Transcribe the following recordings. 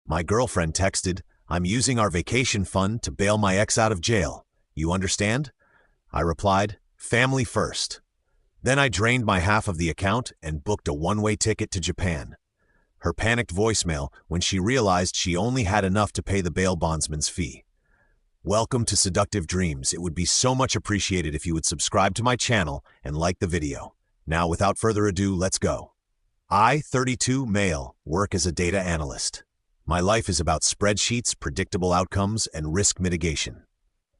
My girlfriend texted, "I'm using our vacation fund to bail my ex out of jail. You understand?" I replied, "Family first." Then I drained my half of the account and booked a one-way ticket to Japan. Her panicked voicemail when she realized she only had enough to pay the bail bondsman's fee. Welcome to Seductive Dreams. It would be so much appreciated if you would subscribe to my channel and like the video. Now, without further ado, let's go. I, 32, male, work as a data analyst. My life is about spreadsheets, predictable outcomes, and risk mitigation.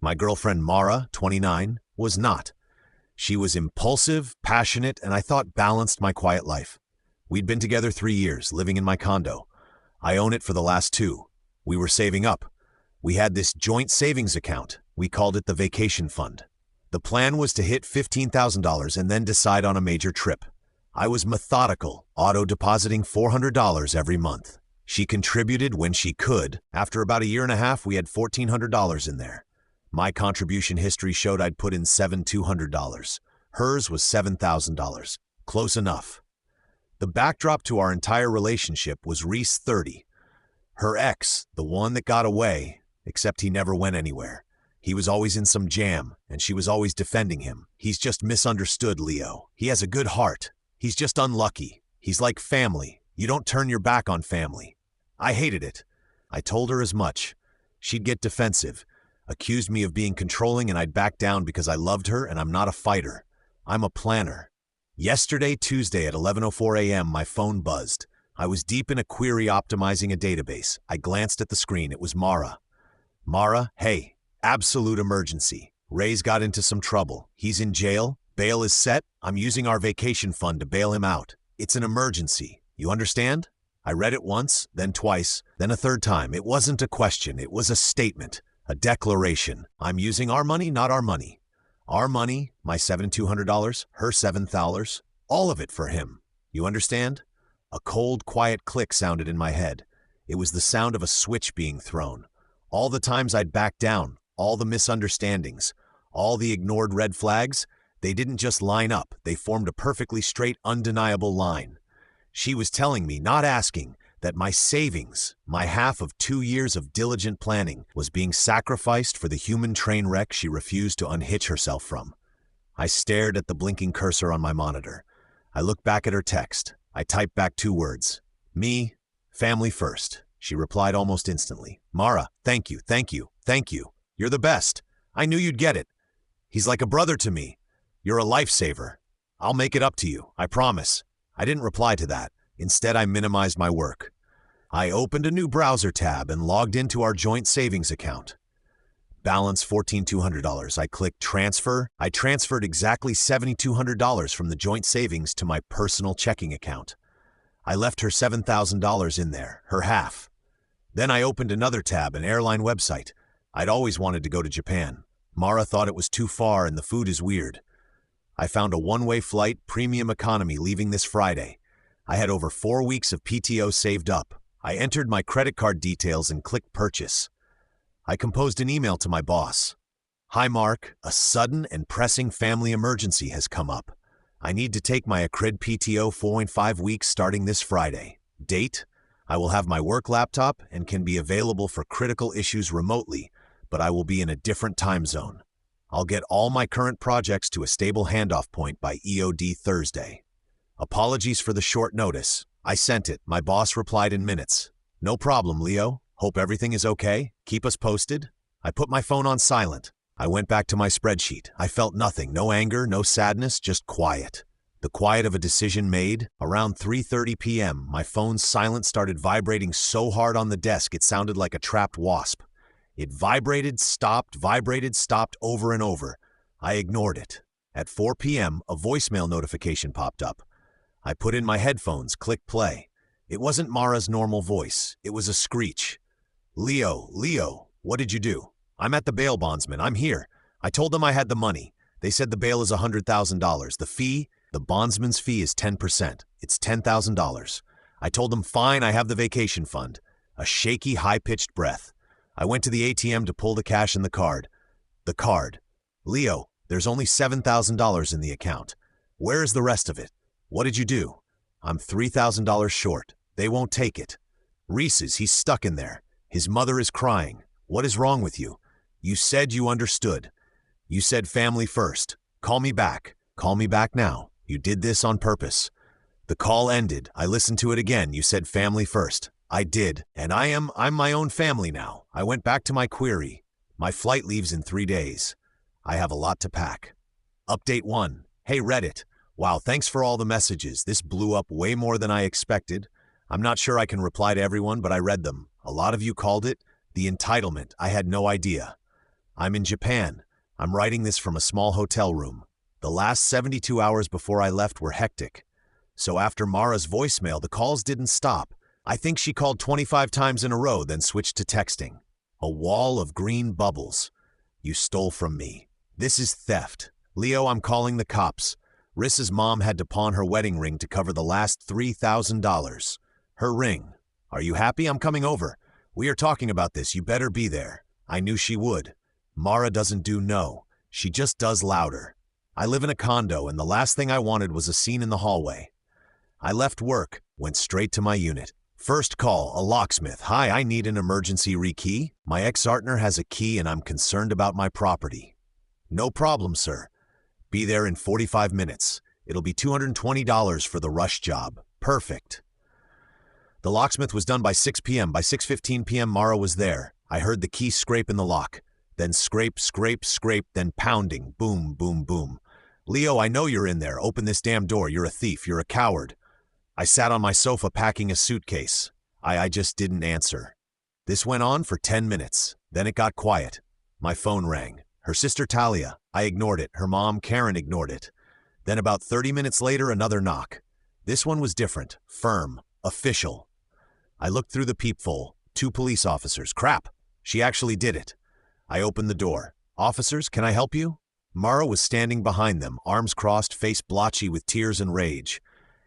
My girlfriend Mara, 29, was not. She was impulsive, passionate, and I thought balanced my quiet life. We'd been together 3 years, living in my condo. I own it for the last 2. We were saving up. We had this joint savings account. We called it the vacation fund. The plan was to hit $15,000 and then decide on a major trip. I was methodical, auto-depositing $400 every month. She contributed when she could. After about a year and a half, we had $1,400 in there. My contribution history showed I'd put in $7,200. Hers was $7,000. Close enough. The backdrop to our entire relationship was Reese, 30. Her ex, the one that got away, except he never went anywhere. He was always in some jam, and she was always defending him. He's just misunderstood, Leo. He has a good heart. He's just unlucky. He's like family. You don't turn your back on family. I hated it. I told her as much. She'd get defensive, accused me of being controlling, and I'd back down because I loved her and I'm not a fighter. I'm a planner. Yesterday, Tuesday at 11:04 a.m., my phone buzzed. I was deep in a query optimizing a database. I glanced at the screen. It was Mara. "Mara, hey, absolute emergency. Ray's got into some trouble. He's in jail. Bail is set. I'm using our vacation fund to bail him out. It's an emergency. You understand?" I read it once, then twice, then a third time. It wasn't a question. It was a statement, a declaration. I'm using our money, not our money. Our money, my $7,200, her $7,000, all of it for him. You understand? A cold, quiet click sounded in my head. It was the sound of a switch being thrown. All the times I'd backed down, all the misunderstandings, all the ignored red flags, they didn't just line up, they formed a perfectly straight, undeniable line. She was telling me, not asking, that my savings, my half of 2 years of diligent planning, was being sacrificed for the human train wreck she refused to unhitch herself from. I stared at the blinking cursor on my monitor. I looked back at her text. I typed back 2 words. Me, family first. She replied almost instantly. "Mara, thank you, thank you, thank you. You're the best. I knew you'd get it. He's like a brother to me. You're a lifesaver. I'll make it up to you, I promise." I didn't reply to that. Instead, I minimized my work. I opened a new browser tab and logged into our joint savings account. Balance $14,200. I clicked transfer. I transferred exactly $7,200 from the joint savings to my personal checking account. I left her $7,000 in there, her half. Then I opened another tab, an airline website. I'd always wanted to go to Japan. Mara thought it was too far and the food is weird. I found a one-way flight, premium economy, leaving this Friday. I had over 4 weeks of PTO saved up. I entered my credit card details and clicked purchase. I composed an email to my boss. "Hi Mark, a sudden and pressing family emergency has come up. I need to take my accrued PTO 4.5 weeks starting this Friday. Date? I will have my work laptop and can be available for critical issues remotely, but I will be in a different time zone. I'll get all my current projects to a stable handoff point by EOD Thursday. Apologies for the short notice. I sent it. My boss replied in minutes. No problem, Leo. Hope everything is okay. Keep us posted." I put my phone on silent. I went back to my spreadsheet. I felt nothing. No anger, no sadness, just quiet. The quiet of a decision made. Around 3:30 p.m., my phone's silence started vibrating so hard on the desk it sounded like a trapped wasp. It vibrated, stopped, over and over. I ignored it. At 4 p.m., a voicemail notification popped up. I put in my headphones, clicked play. It wasn't Mara's normal voice. It was a screech. Leo, what did you do? I'm at the bail bondsman. I'm here. I told them I had the money. They said the bail is $100,000. The fee? The bondsman's fee is 10%. It's $10,000. I told them, fine, I have the vacation fund. A shaky, high-pitched breath. I went to the ATM to pull the cash in the card. The card. Leo, there's only $7,000 in the account. Where is the rest of it? What did you do? I'm $3,000 short. They won't take it. Reese's, he's stuck in there. His mother is crying. What is wrong with you? You said you understood. You said family first. Call me back. Call me back now. You did this on purpose. The call ended. I listened to it again. You said family first. I did. And I'm my own family now. I went back to my query. My flight leaves in 3 days. I have a lot to pack. Update 1. Hey Reddit. Wow, thanks for all the messages. This blew up way more than I expected. I'm not sure I can reply to everyone, but I read them. A lot of you called it the entitlement. I had no idea. I'm in Japan. I'm writing this from a small hotel room. The last 72 hours before I left were hectic. So after Mara's voicemail, the calls didn't stop. I think she called 25 times in a row, then switched to texting. A wall of green bubbles. You stole from me. This is theft. Leo, I'm calling the cops. Rissa's mom had to pawn her wedding ring to cover the last $3,000. Her ring. Are you happy? I'm coming over. We are talking about this. You better be there. I knew she would. Mara doesn't do no. She just does louder. I live in a condo, and the last thing I wanted was a scene in the hallway. I left work, went straight to my unit. First call, a locksmith. Hi, I need an emergency rekey. My ex-partner has a key and I'm concerned about my property. No problem, sir. Be there in 45 minutes. It'll be $220 for the rush job. Perfect. The locksmith was done by 6 p.m. By 6:15 p.m. Mara was there. I heard the key scrape in the lock. Then scrape, scrape, scrape, then pounding. Boom, boom, boom. Leo, I know you're in there. Open this damn door. You're a thief. You're a coward. I sat on my sofa packing a suitcase. I just didn't answer. This went on for 10 minutes. Then it got quiet. My phone rang. Her sister Talia. I ignored it. Her mom, Karen, ignored it. Then about 30 minutes later, another knock. This one was different. Firm. Official. I looked through the peephole. 2 police officers. Crap. She actually did it. I opened the door. Officers, can I help you? Mara was standing behind them, arms crossed, face blotchy with tears and rage.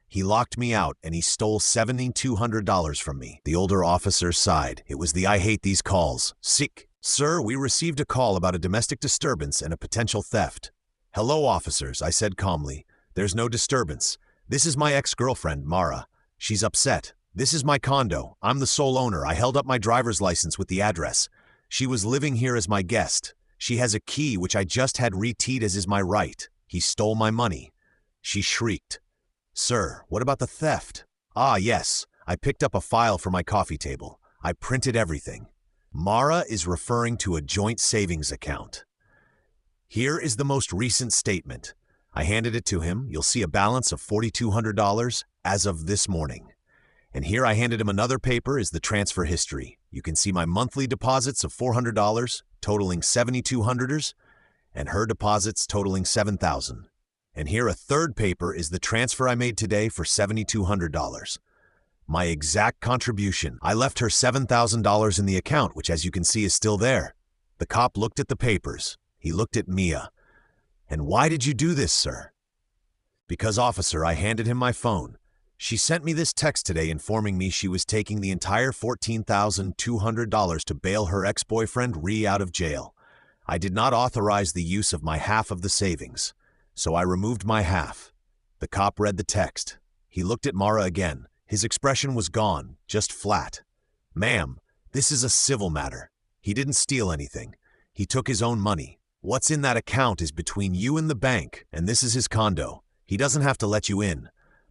He locked me out, and he stole $7,200 from me. The older officer sighed. It was the I hate these calls. Sick. Sir, we received a call about a domestic disturbance and a potential theft. Hello, officers, I said calmly. There's no disturbance. This is my ex-girlfriend, Mara. She's upset. This is my condo. I'm the sole owner. I held up my driver's license with the address. She was living here as my guest. She has a key which I just had rekeyed as is my right. He stole my money. She shrieked. Sir, what about the theft? Ah, yes. I picked up a file for my coffee table. I printed everything. Mara is referring to a joint savings account. Here is the most recent statement. I handed it to him. You'll see a balance of $4,200 as of this morning. And here I handed him another paper is the transfer history. You can see my monthly deposits of $400, totaling $7,200, and her deposits totaling $7,000. And here a third paper is the transfer I made today for $7,200. My exact contribution. I left her $7,000 in the account, which as you can see is still there. The cop looked at the papers. He looked at Mia. And why did you do this, sir? Because, officer, I handed him my phone. She sent me this text today informing me she was taking the entire $14,200 to bail her ex-boyfriend Ree out of jail. I did not authorize the use of my half of the savings, so I removed my half. The cop read the text. He looked at Mara again. His expression was gone, just flat. Ma'am, this is a civil matter. He didn't steal anything. He took his own money. What's in that account is between you and the bank, and this is his condo. He doesn't have to let you in.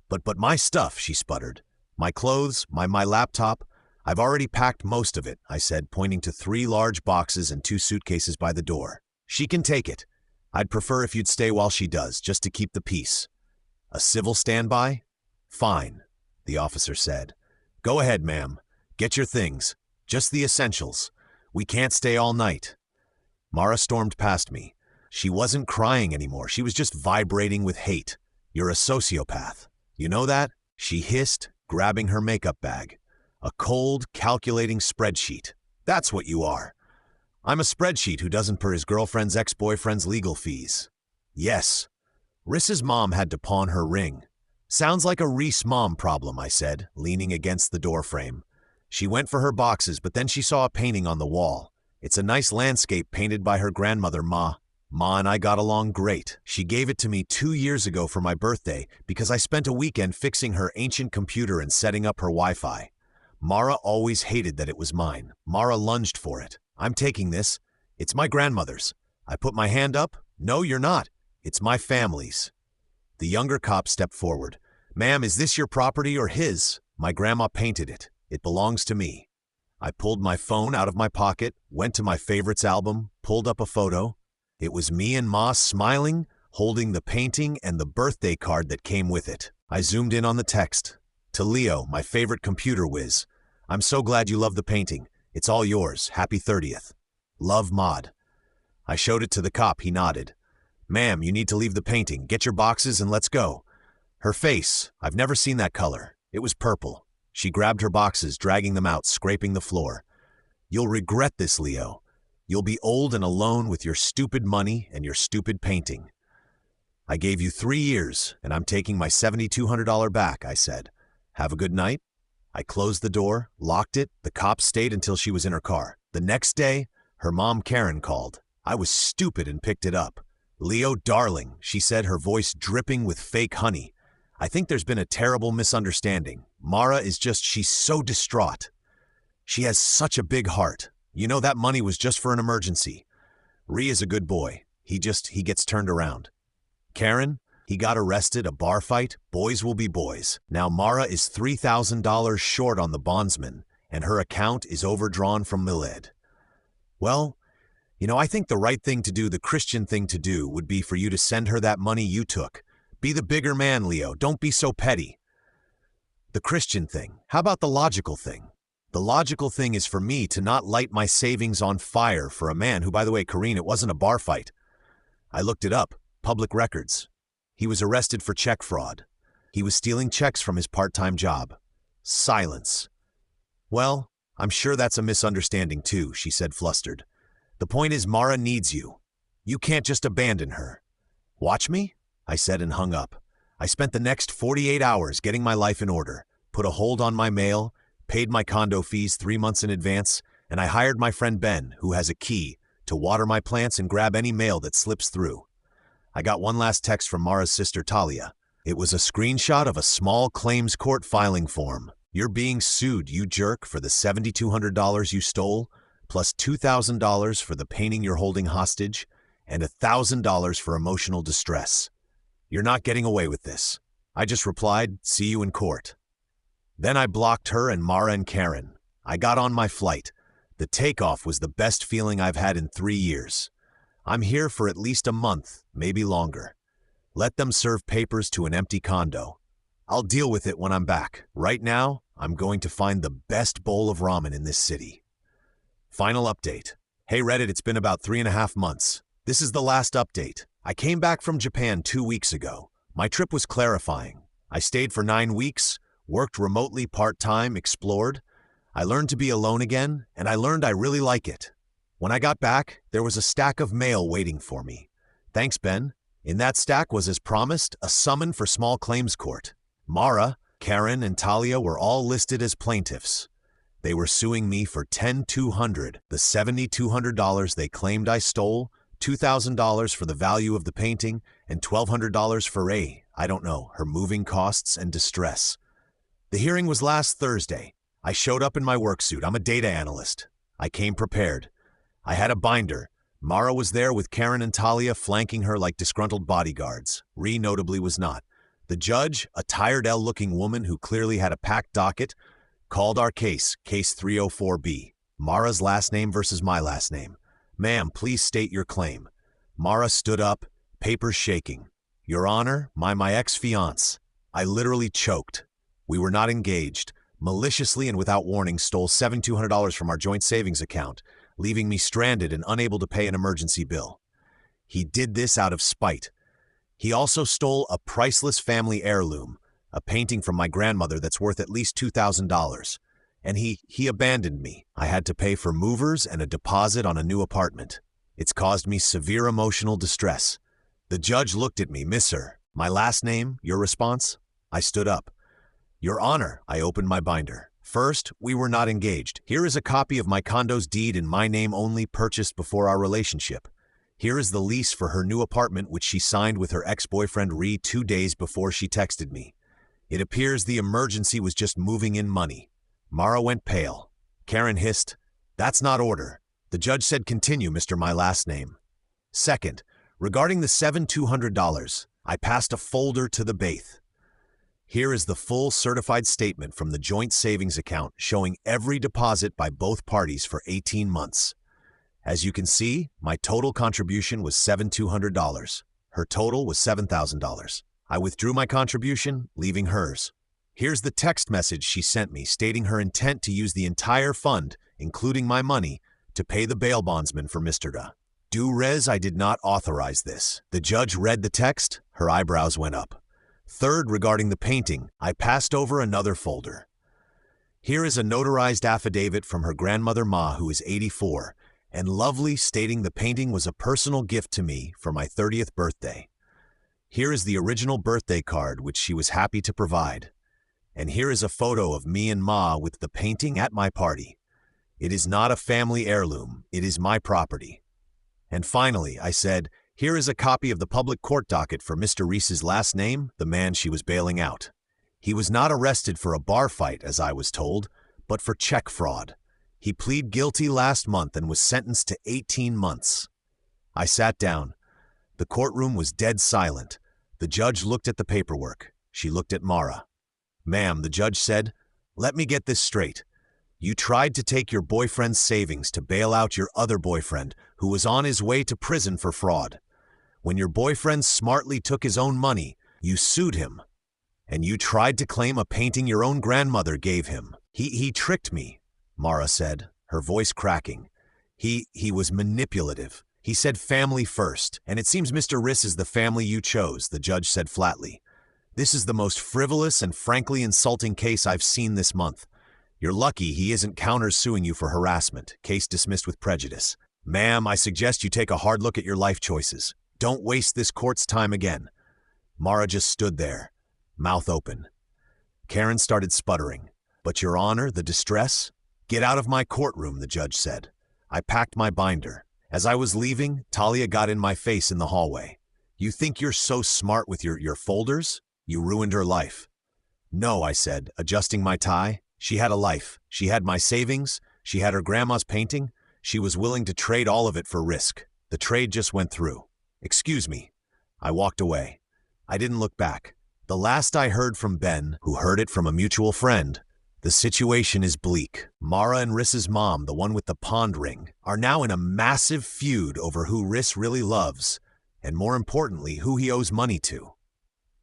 But my stuff, she sputtered. My clothes, my laptop. I've already packed most of it, I said, pointing to 3 large boxes and 2 suitcases by the door. She can take it. I'd prefer if you'd stay while she does, just to keep the peace. A civil standby? Fine, the officer said. Go ahead, ma'am. Get your things. Just the essentials. We can't stay all night. Mara stormed past me. She wasn't crying anymore. She was just vibrating with hate. You're a sociopath. You know that? She hissed, grabbing her makeup bag. A cold, calculating spreadsheet. That's what you are. I'm a spreadsheet who doesn't pay his girlfriend's ex-boyfriend's legal fees. Yes. Rissa's mom had to pawn her ring. Sounds like a Reese mom problem, I said, leaning against the doorframe. She went for her boxes, but then she saw a painting on the wall. It's a nice landscape painted by her grandmother, Ma. Ma and I got along great. She gave it to me 2 years ago for my birthday because I spent a weekend fixing her ancient computer and setting up her Wi-Fi. Mara always hated that it was mine. Mara lunged for it. I'm taking this. It's my grandmother's. I put my hand up. No, you're not. It's my family's. The younger cop stepped forward. Ma'am, is this your property or his? My grandma painted it. It belongs to me. I pulled my phone out of my pocket, went to my favorites album, pulled up a photo. It was me and Ma smiling, holding the painting and the birthday card that came with it. I zoomed in on the text. To Leo, my favorite computer whiz. I'm so glad you love the painting. It's all yours. Happy 30th. Love, Maud. I showed it to the cop. He nodded. Ma'am, you need to leave the painting. Get your boxes and let's go. Her face. I've never seen that color. It was purple. She grabbed her boxes, dragging them out, scraping the floor. You'll regret this, Leo. You'll be old and alone with your stupid money and your stupid painting. I gave you 3 years, and I'm taking my $7,200 back, I said. Have a good night. I closed the door, locked it. The cop stayed until she was in her car. The next day, her mom, Karen, called. I was stupid and picked it up. Leo, darling, she said, her voice dripping with fake honey. I think there's been a terrible misunderstanding. Mara is she's so distraught. She has such a big heart. You know, that money was just for an emergency. Ree is a good boy. He gets turned around. Karen, he got arrested, a bar fight. Boys will be boys. Now Mara is $3,000 short on the bondsman, and her account is overdrawn from Miled. Well, I think the right thing to do, the Christian thing to do, would be for you to send her that money you took. Be the bigger man, Leo. Don't be so petty. The Christian thing. How about the logical thing? The logical thing is for me to not light my savings on fire for a man who, by the way, Karine, it wasn't a bar fight. I looked it up. Public records. He was arrested for check fraud. He was stealing checks from his part-time job. Silence. Well, I'm sure that's a misunderstanding too, she said, flustered. The point is, Mara needs you. You can't just abandon her. Watch me? I said and hung up. I spent the next 48 hours getting my life in order, put a hold on my mail, paid my condo fees 3 months in advance, and I hired my friend Ben, who has a key, to water my plants and grab any mail that slips through. I got one last text from Mara's sister Talia. It was a screenshot of a small claims court filing form. You're being sued, you jerk, for the $7,200 you stole, plus $2,000 for the painting you're holding hostage, and $1,000 for emotional distress. You're not getting away with this. I just replied, see you in court. Then I blocked her and Mara and Karen. I got on my flight. The takeoff was the best feeling I've had in 3 years. I'm here for at least a month, maybe longer. Let them serve papers to an empty condo. I'll deal with it when I'm back. Right now, I'm going to find the best bowl of ramen in this city. Final update. Hey Reddit, it's been about 3.5 months. This is the last update. I came back from Japan 2 weeks ago. My trip was clarifying. I stayed for 9 weeks, worked remotely part-time, explored. I learned to be alone again, and I learned I really like it. When I got back, there was a stack of mail waiting for me. Thanks, Ben. In that stack was, as promised, a summon for small claims court. Mara, Karen, and Talia were all listed as plaintiffs. They were suing me for $10,200, the $7,200 they claimed I stole, $2,000 for the value of the painting, and $1,200 for her moving costs and distress. The hearing was last Thursday. I showed up in my work suit. I'm a data analyst. I came prepared. I had a binder. Mara was there with Karen and Talia flanking her like disgruntled bodyguards. Ree notably was not. The judge, a tired L-looking woman who clearly had a packed docket, called our case 304B. Mara's last name versus my last name. Ma'am, please state your claim. Mara stood up, papers shaking. Your Honor, my ex-fiance. I literally choked. We were not engaged. Maliciously and without warning stole $7,200 from our joint savings account, leaving me stranded and unable to pay an emergency bill. He did this out of spite. He also stole a priceless family heirloom, a painting from my grandmother that's worth at least $2,000. And he abandoned me. I had to pay for movers and a deposit on a new apartment. It's caused me severe emotional distress. The judge looked at me, Mister. My last name, your response? I stood up. Your Honor, I opened my binder. First, we were not engaged. Here is a copy of my condo's deed in my name only, purchased before our relationship. Here is the lease for her new apartment, which she signed with her ex-boyfriend Ree 2 days before she texted me. It appears the emergency was just moving in money. Mara went pale. Karen hissed, "That's not order. The judge said continue, Mr. My last name." Second, regarding the $7,200, I passed a folder to the Baith. Here is the full certified statement from the joint savings account showing every deposit by both parties for 18 months. As you can see, my total contribution was $7,200. Her total was $7,000. I withdrew my contribution, leaving hers. Here's the text message she sent me stating her intent to use the entire fund, including my money, to pay the bail bondsman for Mr. Da. Do res, I did not authorize this. The judge read the text, her eyebrows went up. Third, regarding the painting, I passed over another folder. Here is a notarized affidavit from her grandmother Ma, who is 84, and lovely, stating the painting was a personal gift to me for my 30th birthday. Here is the original birthday card, which she was happy to provide. And here is a photo of me and Ma with the painting at my party. It is not a family heirloom, it is my property. And finally, I said, here is a copy of the public court docket for Mr. Reese's last name, the man she was bailing out. He was not arrested for a bar fight, as I was told, but for check fraud. He pleaded guilty last month and was sentenced to 18 months. I sat down. The courtroom was dead silent. The judge looked at the paperwork. She looked at Mara. "Ma'am," the judge said, "let me get this straight. You tried to take your boyfriend's savings to bail out your other boyfriend, who was on his way to prison for fraud. When your boyfriend smartly took his own money, you sued him. And you tried to claim a painting your own grandmother gave him. He tricked me," Mara said, her voice cracking. He was manipulative. He said family first, and it seems Mr. Riss is the family you chose," the judge said flatly. "This is the most frivolous and frankly insulting case I've seen this month. You're lucky he isn't counter-suing you for harassment. Case dismissed with prejudice. Ma'am, I suggest you take a hard look at your life choices. Don't waste this court's time again." Mara just stood there, mouth open. Karen started sputtering. "But, Your Honor, the distress?" "Get out of my courtroom," the judge said. I packed my binder. As I was leaving, Talia got in my face in the hallway. "You think you're so smart with your folders? You ruined her life." "No," I said, adjusting my tie. "She had a life. She had my savings. She had her grandma's painting. She was willing to trade all of it for risk. The trade just went through. Excuse me." I walked away. I didn't look back. The last I heard from Ben, who heard it from a mutual friend, "The situation is bleak. Mara and Riss's mom, the one with the pond ring, are now in a massive feud over who Riss really loves, and more importantly, who he owes money to.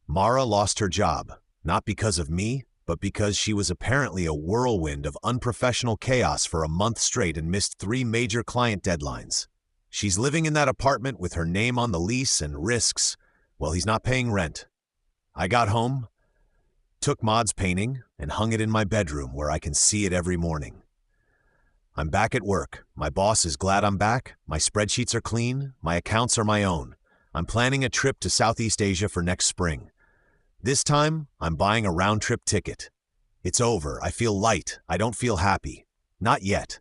Mara lost her job, not because of me, but because she was apparently a whirlwind of unprofessional chaos for a month straight and missed 3 major client deadlines. She's living in that apartment with her name on the lease and risks, well, he's not paying rent. I got home, took Maud's painting, and hung it in my bedroom where I can see it every morning. I'm back at work. My boss is glad I'm back. My spreadsheets are clean. My accounts are my own. I'm planning a trip to Southeast Asia for next spring. This time, I'm buying a round-trip ticket. It's over. I feel light. I don't feel happy. Not yet.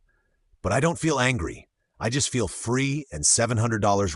But I don't feel angry. I just feel free and $700